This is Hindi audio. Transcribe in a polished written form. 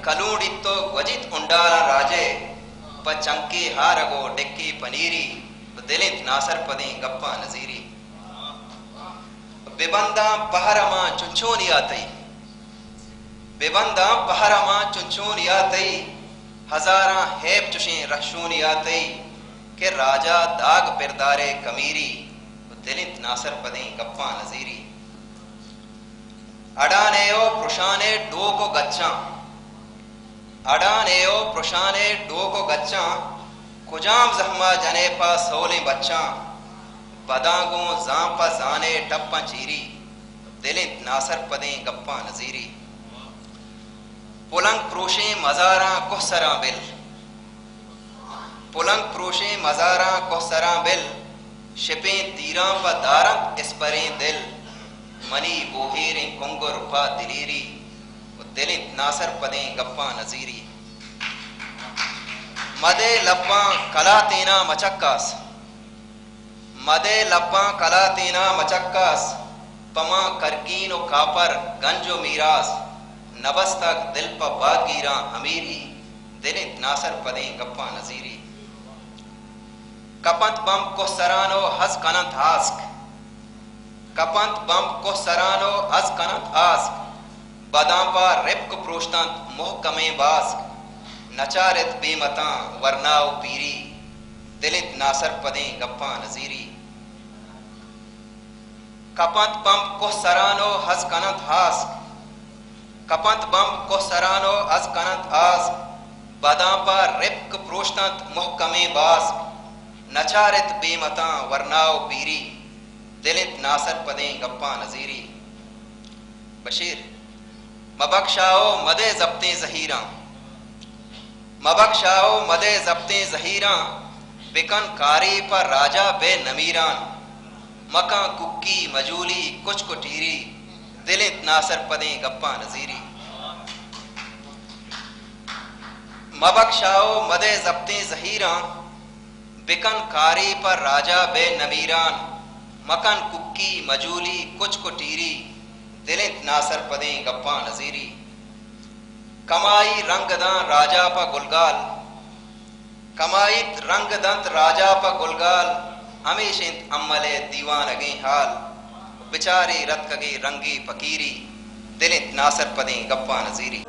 कलूडितो वजित उंडाला राजे पचंकी हारगो डिक्की पनीरी दिलित नासर पदी गप्पा नजीरी बेबंदा पहरमा चुंचोनिया तई बेबंदा पहरमा चुंचोनिया तई हजारा हैब चुशे रशूनिया तई के राजा दाग पिरदारे कमीरी दिलित नासर पदी गप्पा नजीरी अडानेयो पुरुषाने डोको गच्चा अडानेयो पुरुषाने डोको गच्चा कुजाम जहमा जने पा सोले बच्चा बदागो जाम पा जाने टप्पा चीरी दिलित नासर पदे गप्पा नजीरी पुलंग प्रोशे मजारा कोसरा बिल पुलंग प्रोशे मजारा कोसरा बिल शिपे तीरा पा दारंग इस्परे दिल मनी बोहेरे कुंगुर पा दिलीरी दिलित नासर पदे गप्पा नजीरी मदे लब्बा कला तेना मचक्कास मदे लब्बा कला तेना मचक्कास पमा करकीन कापर गंजो मीरास नबस तक दिल प बागीरा अमीरी दिलित नासर पदे गप्पा नजीरी कपंत बम को सरानो हज कनंत आस्क कपंत बम को सरानो हज कनंत आस्क बदापा रिप्क प्रोष्तंत मोहकमे बास्क नचारित बेमता वरनाओ पीरी दिलित नासर पदे गप्पा नजीरी कपंत बम को सरानो हज कनंत आस्क कपंत बम को सरानो हज कनंत आस्क बदापा रिप्क प्रोष्तंत मोहकमे बास्क नचारित बेमता वरनाओ पीरी दिलित नासर पदे गप्पा नजीरी बशीर मबख्शाओ मदे जब्ते जहीरा मबख्शाओ मदे जब्ते जहीरा बिकन कारी पर राजा बे नमीरान मका कुक्की मजूली कुछ कुटीरी दिलित नासर पदे गप्पा नजीरी मबख्शाओ मदे जब्ते जहीरा बिकन कारी पर राजा बे नमीरान मकन कुक्की मजूली कुछ कुटीरी दिलित नासर पदे गप्पा नजीरी कमाई रंगदां राजा पा गुलगाल कमाईत रंगदंत राजा पा गुलगाल हमेशिंत अम्मले दीवानगे हाल बिचारी रत कगे रंगी फकीरी दिलित नासर पदे गप्पा नजीरी।